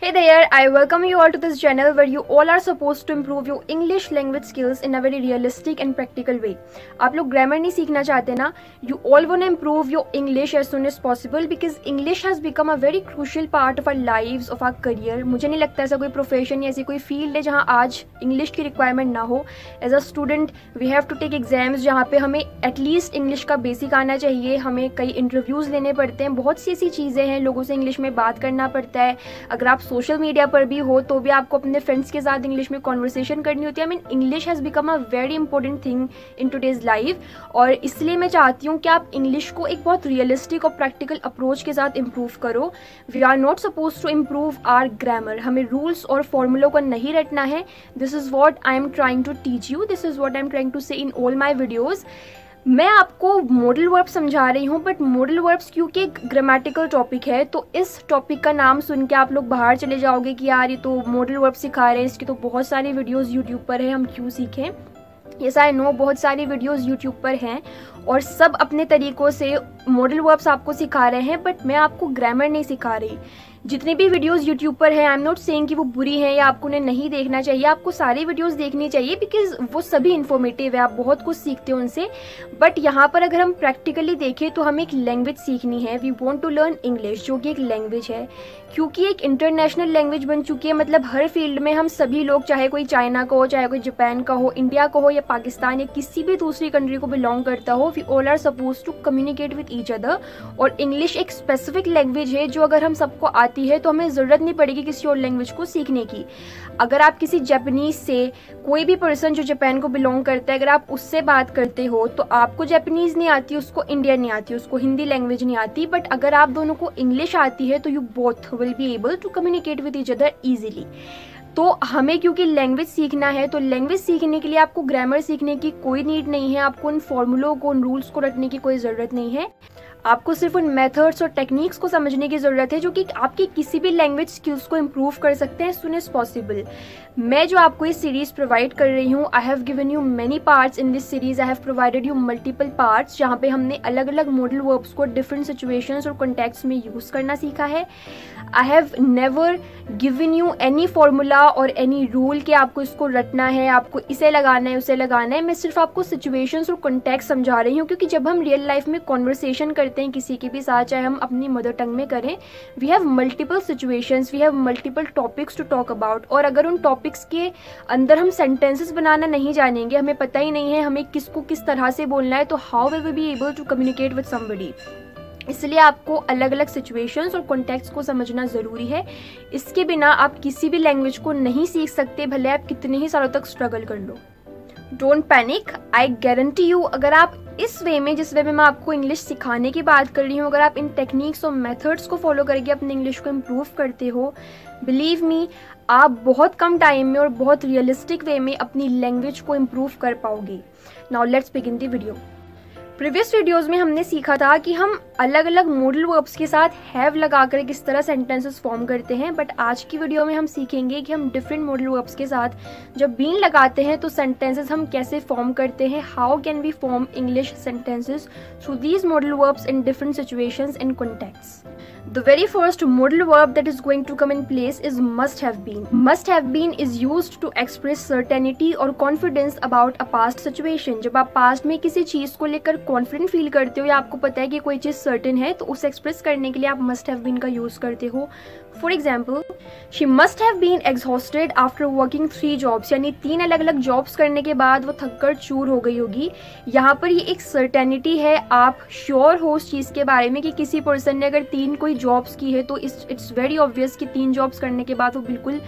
Hey there, I welcome you all to this channel where you all are supposed to improve your English language skills in a very realistic and practical way. आप लोग grammar नहीं सीखना चाहते ना? You all want to improve your English as soon as possible because English has become a very crucial part of our lives, of our career. मुझे नहीं लगता ऐसा कोई profession या ऐसी कोई field है जहाँ आज English की requirement ना हो. As a student, we have to take exams जहाँ पे हमें at least English का basic आना चाहिए. हमें कई interviews लेने पड़ते हैं. बहुत सी ऐसी चीज़ें हैं, लोगों से English में बात करना पड़ता है. अगर आप सोशल मीडिया पर भी हो तो भी आपको अपने फ्रेंड्स के साथ इंग्लिश में कॉन्वर्सेशन करनी होती है. I mean English has become a very important thing in today's life और इसलिए मैं चाहती हूँ कि आप इंग्लिश को एक बहुत रियलिस्टिक और प्रैक्टिकल अप्रोच के साथ इम्प्रूव करो. We are not suppose to improve our grammar. हमें रूल्स और फॉर्मूलों को नहीं रटना है. This is what I am trying to teach you. This is what I am trying to say in all my videos. मैं आपको मॉडल वर्ब समझा रही हूँ बट मॉडल वर्ब्स क्योंकि एक ग्रामेटिकल टॉपिक है तो इस टॉपिक का नाम सुन के आप लोग बाहर चले जाओगे कि यार ये तो मॉडल वर्ब सिखा रहे हैं, इसकी तो बहुत सारी वीडियोस यूट्यूब पर है, हम क्यों सीखें. यस आई नो, बहुत सारी वीडियोस यूट्यूब पर हैं और सब अपने तरीक़ों से मॉडल वर्ब्स आपको सिखा रहे हैं बट मैं आपको ग्रामर नहीं सिखा रही. जितनी भी वीडियोस यूट्यूब पर हैं, आई एम नॉट सेइंग कि वो बुरी हैं या आपको उन्हें नहीं देखना चाहिए. आपको सारी वीडियोस देखनी चाहिए बिकॉज वो सभी इन्फॉर्मेटिव है, आप बहुत कुछ सीखते हो उनसे. बट यहाँ पर अगर हम प्रैक्टिकली देखें तो हमें एक लैंग्वेज सीखनी है. We want to learn English, जो कि एक लैंग्वेज है क्योंकि एक इंटरनेशनल लैंग्वेज बन चुकी है. मतलब हर फील्ड में हम सभी लोग, चाहे कोई चाइना का हो, चाहे कोई जापान का हो, इंडिया का हो या पाकिस्तान या किसी भी दूसरी कंट्री को बिलोंग करता हो, we all are suppose to communicate with each other. और इंग्लिश एक स्पेसिफिक लैंग्वेज है जो अगर हम सबको आती है तो हमें ज़रूरत नहीं पड़ेगी किसी और लैंग्वेज को सीखने की. अगर आप किसी जापानीज से, कोई भी पर्सन जो जापान को बिलोंग करता है, अगर आप उससे बात करते हो तो आपको जापानीज नहीं आती, उसको इंडियन नहीं आती, उसको हिंदी लैंग्वेज नहीं आती. बट अगर आप दोनों को इंग्लिश आती है तो you both will be able to communicate with each other easily. तो हमें क्योंकि लैंग्वेज सीखना है तो लैंग्वेज सीखने के लिए आपको ग्रामर सीखने की कोई नीड नहीं है. आपको उन फॉर्मूलों को, उन रूल्स को रटने की कोई ज़रूरत नहीं है. आपको सिर्फ उन मेथड्स और टेक्निक्स को समझने की ज़रूरत है जो कि आपकी किसी भी लैंग्वेज स्किल्स को इम्प्रूव कर सकते हैं एज सुन एज पॉसिबल. मैं जो आपको ये सीरीज़ प्रोवाइड कर रही हूँ, I have given you many parts in this series. I have provided you multiple parts जहाँ पे हमने अलग अलग मॉडल वर्ब्स को डिफरेंट सिचुएशंस और कॉन्टेक्स्ट में यूज़ करना सीखा है. I have never given you any formula और एनी रूल कि आपको इसको रटना है, आपको इसे लगाना है, उसे लगाना है. मैं सिर्फ आपको सिचुएशंस और कॉन्टेक्स्ट समझा रही हूँ क्योंकि जब हम रियल लाइफ में कॉन्वर्सेशन करते हैं किसी के भी साथ, चाहे हम अपनी मदर टंग में करें, we have multiple situations, we have multiple topics to talk about. और अगर उन टॉपिक्स के अंदर हम सेंटेंसेस बनाना नहीं जानेंगे, हमें पता ही नहीं है हमें किसको किस तरह से बोलना है, तो how will we be able to communicate with somebody. इसलिए आपको अलग अलग सिचुएशंस और कॉन्टेक्स्ट को समझना ज़रूरी है. इसके बिना आप किसी भी लैंग्वेज को नहीं सीख सकते, भले आप कितने ही सालों तक स्ट्रगल कर लो. Don't panic, I guarantee you, अगर आप इस वे में, जिस वे में मैं आपको इंग्लिश सिखाने की बात कर रही हूँ, अगर आप इन टेक्निक्स और मेथड्स को फॉलो करके अपने इंग्लिश को इम्प्रूव करते हो, बिलीव मी, आप बहुत कम टाइम में और बहुत रियलिस्टिक वे में अपनी लैंग्वेज को इम्प्रूव कर पाओगे. Now let's begin the video. Previous videos में हमने सीखा था कि हम अलग अलग मॉडल वर्ब्स के साथ हैव लगाकर किस तरह सेंटेंसेस फॉर्म करते हैं. बट आज की वीडियो में हम सीखेंगे कि हम डिफरेंट मॉडल वर्ब्स के साथ जब बीन लगाते हैं तो सेंटेंसेस हम कैसे फॉर्म करते हैं. How can we form English sentences through these modal verbs in different situations and contexts. The very first modal verb that is going to come in place is must have been. Must have been is used to express certainty or confidence about a past situation. जब आप past में किसी चीज़ को लेकर confident feel करते हो या आपको पता है कि कोई चीज़ certain है तो उसे express करने के लिए आप must have been का use करते हो. For example, she must have been exhausted after working 3 jobs. यानी 3 अलग अलग जॉब्स करने के बाद वो थक कर चूर हो गई होगी. यहाँ पर ये एक सर्टेनिटी है, आप श्योर हो उस चीज़ के बारे में कि किसी पर्सन ने अगर 3 कोई जॉब्स की है तो इट्स वेरी ऑब्वियस कि 3 जॉब्स करने के बाद वो बिल्कुल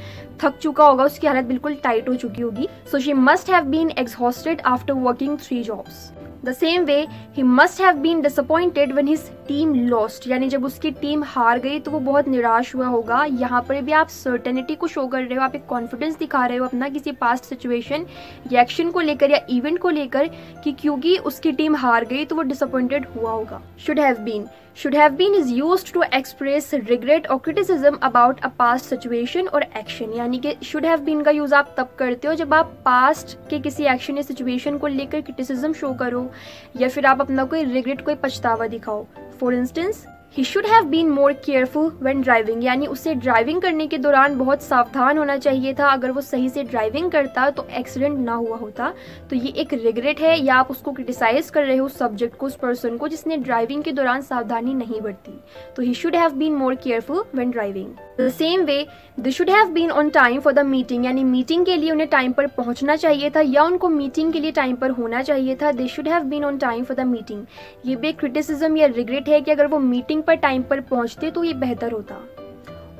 थक चुका होगा, उसकी हालत बिल्कुल टाइट हो चुकी होगी. So she must have been exhausted after working 3 jobs. The same way, he must have been disappointed when his team lost. यानी जब उसकी टीम हार गई तो वो बहुत निराश हुआ होगा. यहाँ पर भी आप सर्टेनिटी को शो कर रहे हो, आप एक कॉन्फिडेंस दिखा रहे हो अपना किसी पास्ट सिचुएशन या एक्शन को लेकर या इवेंट को लेकर कि क्योंकि उसकी टीम हार गई तो वो डिसअपॉइंटेड हुआ होगा. Should have been. Should have been is used to express regret or criticism about a past situation or action. यानी कि should have been का यूज आप तब करते हो जब आप पास्ट के किसी एक्शन या सिचुएशन को लेकर क्रिटिसिज्म शो करो या फिर आप अपना कोई रिग्रेट, कोई पछतावा दिखाओ. For instance, He should have been more careful when driving, यानी उसे ड्राइविंग करने के दौरान बहुत सावधान होना चाहिए था। अगर वो सही से ड्राइविंग करता तो एक्सीडेंट ना हुआ होता। तो ये एक रिग्रेट है या आप उसको क्रिटिसाइज कर रहे हो उस सब्जेक्ट को, उस पर्सन को जिसने ड्राइविंग के दौरान सावधानी नहीं बरती। तो he should have been more careful when driving. The same way, they should have been on time for the meeting, यानी मीटिंग के लिए उन्हें टाइम पर पहुंचना चाहिए था या उनको मीटिंग के लिए टाइम पर होना चाहिए था। They should have been on time for the meeting. ये भी क्रिटिसिज्म या रिग्रेट है कि अगर वो मीटिंग पर टाइम पर पहुंचते तो ये बेहतर होता।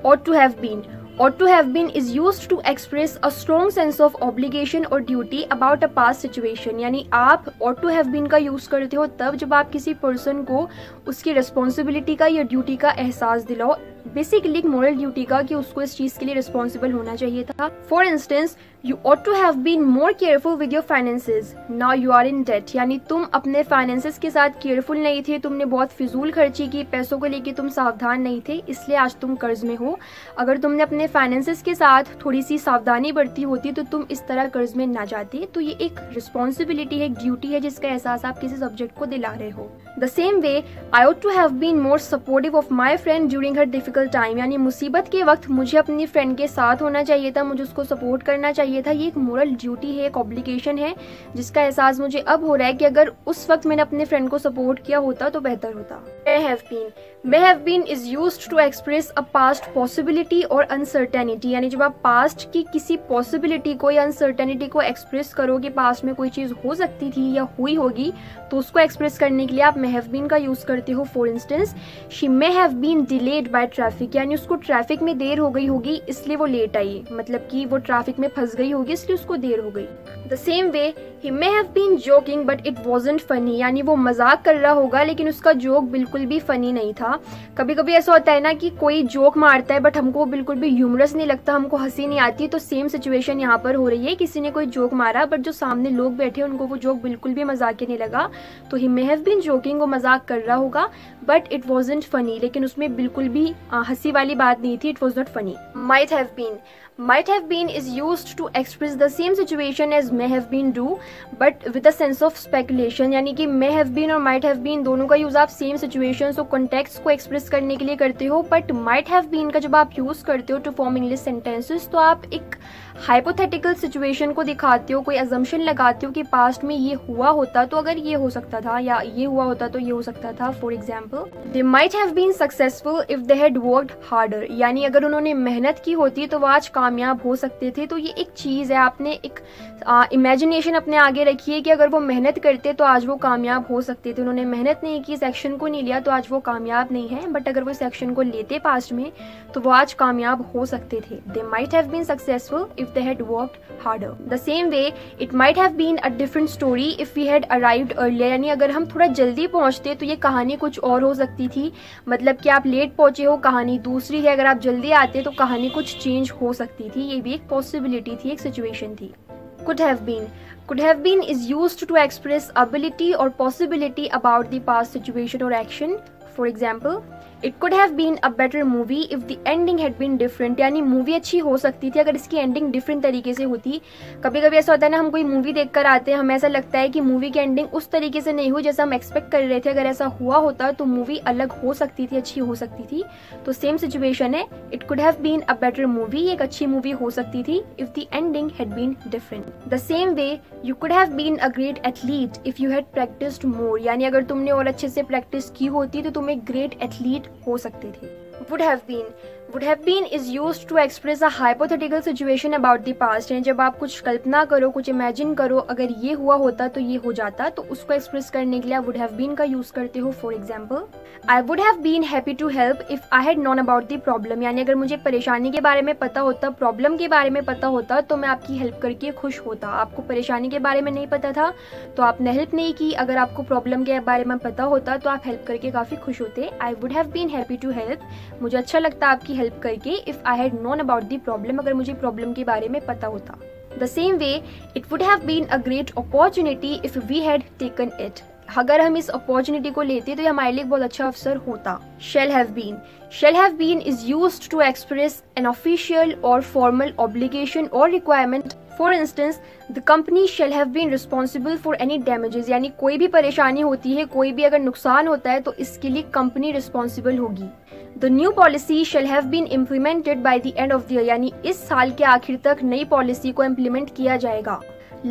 Ought to have been. Ought to have been is used to express a strong sense of obligation or duty about a past situation, यानी आप ought to have been का यूज करते हो तब जब आप किसी पर्सन को उसकी रिस्पॉन्सिबिलिटी का या ड्यूटी का एहसास दिलाओ, बेसिकली एक मोरल ड्यूटी का कि उसको इस चीज के लिए रिस्पॉन्सिबल होना चाहिए था। For instance, you ought to have been more careful with your finances, now you are in debt, यानी तुम अपने फाइनेंसेस के साथ केयरफुल नहीं थे, तुमने बहुत फिजूल खर्ची की, पैसों को लेके तुम सावधान नहीं थे, इसलिए आज तुम कर्ज में हो। अगर तुमने अपने फाइनेंसेस के साथ थोड़ी सी सावधानी बरती होती तो तुम इस तरह कर्ज में ना जाते। तो ये एक रिस्पॉन्सिबिलिटी है, एक ड्यूटी है जिसका एहसास आप किसी सब्जेक्ट को दिला रहे हो। The same way, I ought to have been more supportive of my friend during her difficult time, यानी मुसीबत के वक्त मुझे अपनी फ्रेंड के साथ होना चाहिए था, मुझे उसको सपोर्ट करना चाहिए था। ये एक मोरल ड्यूटी है, एक ऑब्लिगेशन है जिसका एहसास मुझे अब हो रहा है कि अगर उस वक्त मैंने अपने फ्रेंड को सपोर्ट किया होता तो बेहतर होता। May have been is used to express a past possibility और uncertainty, यानी जब आप पास्ट की किसी पॉसिबिलिटी को या अनसर्टेनिटी को एक्सप्रेस करो कि पास्ट में कोई चीज हो सकती थी या हुई होगी, तो उसको एक्सप्रेस करने के लिए आप may have been का यूज करते हो। For instance, she may have been delayed by traffic, यानी उसको ट्रैफिक में देर हो गई होगी इसलिए वो लेट आई, मतलब कि वो ट्रैफिक में फंस गई होगी इसलिए उसको देर हो गई। The same way, he may have been joking but it wasn't funny, यानी वो मजाक कर रहा होगा लेकिन उसका जोक बिल्कुल भी फनी नहीं था। कभी कभी ऐसा होता है ना कि कोई जोक मारता है बट हमको बिल्कुल भी ह्यूमरस नहीं लगता, हमको हंसी नहीं आती। तो सेम सिचुएशन यहाँ पर हो रही है, किसी ने कोई जोक मारा बट जो सामने लोग बैठे उनको वो जोक बिल्कुल भी मजाकिया नहीं लगा। तो ही मे हैव बीन जोकिंग, वो मजाक कर रहा होगा, बट इट वॉजंट फनी, लेकिन उसमें बिल्कुल भी हंसी वाली बात नहीं थी। It was not funny. Might have been is used to express the same situation as may have been do, but with a sense of speculation, यानी कि may have been और might have been दोनों का use आप same situations और context को express करने के लिए करते हो। बट might have been का जब आप यूज करते हो टू फॉर्म इंग्लिश सेंटेंसेस तो आप एक हाइपोथेटिकल सिचुएशन को दिखाते हो, कोई अजम्पशन लगाते हो कि पास्ट में ये हुआ होता तो अगर ये हो सकता था, या ये हुआ होता तो ये हो सकता था। For example, they might have been successful if they had worked harder, यानी अगर उन्होंने मेहनत की होती तो वो आज कामयाब हो सकते थे। तो ये एक चीज है, आपने एक इमेजिनेशन अपने आगे रखी है कि अगर वो मेहनत करते तो आज वो कामयाब हो सकते थे। उन्होंने मेहनत नहीं की, इस एक्शन को नहीं लिया तो आज वो कामयाब नहीं है, बट अगर वो इस एक्शन को लेते पास्ट में तो वो आज कामयाब हो सकते थे। They might have been successful if they had worked harder. The same way, it might have been a different story if we had arrived earlier, यानी अगर हम थोड़ा जल्दी पहुंचते तो ये कहानी कुछ और हो सकती थी। मतलब कि आप लेट पहुंचे हो, कहानी दूसरी है, अगर आप जल्दी आते तो कहानी कुछ चेंज हो सकती थी। ये भी एक पॉसिबिलिटी थी, एक सिचुएशन थी। Could have been is used to express ability or possibility about the past situation or action. For example, it could have been a better movie if the ending had been different, यानी movie अच्छी हो सकती थी अगर इसकी ending different तरीके से होती। कभी कभी ऐसा होता है ना, हम कोई मूवी देखकर आते हैं, हमें ऐसा लगता है कि मूवी की एंडिंग उस तरीके से नहीं हुई जैसा हम एक्सपेक्ट कर रहे थे। अगर ऐसा हुआ होता तो मूवी अलग हो सकती थी, अच्छी हो सकती थी। तो सेम सिचुएशन है, it could have been a better movie, एक अच्छी मूवी हो सकती थी if the ending had been different. The same way, you could have been a great athlete if you had practised more, यानी अगर तुमने और अच्छे से प्रैक्टिस की होती तो तुम एक ग्रेट एथलीट हो सकते थे। Would have been is used to express a hypothetical situation about the past, यानी जब आप कुछ कल्पना करो, कुछ इमेजिन करो, अगर ये हुआ होता तो ये हो जाता, तो उसको एक्सप्रेस करने के लिए would have been का यूज करते हो। For example, I would have been happy to help if I had known about the problem, यानी अगर मुझे परेशानी के बारे में पता होता, प्रॉब्लम के बारे में पता होता तो मैं आपकी हेल्प करके खुश होता। आपको परेशानी के बारे में नहीं पता था तो आपने हेल्प नहीं की, अगर आपको प्रॉब्लम के बारे में पता होता तो आप हेल्प करके काफी खुश होते। I would have been happy to help, मुझे अच्छा लगता आपकी हेल्प करके, if I had known about the problem, अगर मुझे प्रॉब्लम के बारे में पता होता। The same way, it would have been a great opportunity if we had taken it, अगर हम इस अपॉर्चुनिटी को लेते तो ये हमारे लिए बहुत अच्छा अवसर होता। shall have been. Shall have been is used to express an official or formal obligation or requirement. For instance, the company shall have been responsible for any damages. यानी कोई भी परेशानी होती है, कोई भी अगर नुकसान होता है तो इसके लिए कंपनी रिस्पॉन्सिबल होगी। The new policy shall have been implemented by the end of the year. यानी इस साल के आखिर तक नई पॉलिसी को इम्प्लीमेंट किया जाएगा।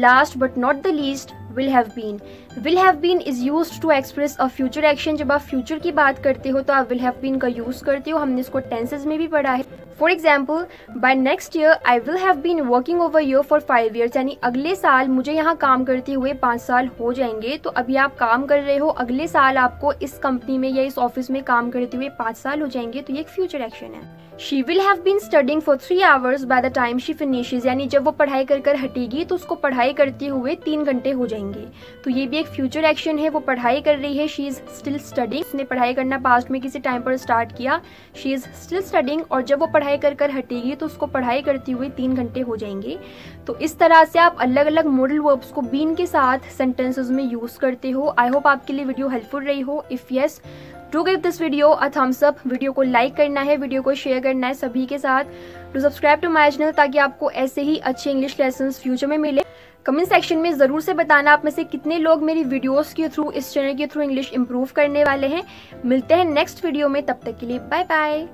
Last but not the least, will have been. Will have been is used to express a future action. जब आप future की बात करते हो तो आप will have been का use करते हो। हमने इसको tenses में भी पढ़ा है। For example, by next year I will have been working over here for 5 years. यानी अगले साल मुझे यहाँ काम करते हुए 5 साल हो जाएंगे। तो अभी आप काम कर रहे हो, अगले साल आपको इस कंपनी में या इस ऑफिस में काम करते हुए 5 साल हो जाएंगे। तो ये एक फ्यूचर एक्शन है। She will have been studying for 3 hours by the time she finishes. यानी जब वो पढ़ाई कर हटेगी तो उसको पढ़ाई करते हुए 3 घंटे हो जाएंगे। तो ये भी एक फ्यूचर एक्शन है। वो पढ़ाई कर रही है, शी इज स्टिल स्टडिंग। उसने पढ़ाई करना पास्ट में किसी टाइम पर स्टार्ट किया, शी इज स्टिल स्टडिंग। और जब वो पढ़ाई कर हटेगी तो उसको पढ़ाई करते हुए 3 घंटे हो जाएंगे। तो इस तरह से आप अलग अलग मॉडल वर्ब्स को बीन के साथ सेंटेंसेस में यूज करते हो। आई होप आपके लिए वीडियो हेल्पफुल रही हो। If yes, do give this video a thumbs up. Video को लाइक करना है, वीडियो को शेयर करना है सभी के साथ। To subscribe to my channel ताकि आपको ऐसे ही अच्छे इंग्लिश लेसन्स फ्यूचर में मिले। कमेंट सेक्शन में जरूर से बताना आप में से कितने लोग मेरी वीडियोस के थ्रू, इस चैनल के थ्रू इंग्लिश इंप्रूव करने वाले हैं। मिलते हैं नेक्स्ट वीडियो में, तब तक के लिए बाय बाय।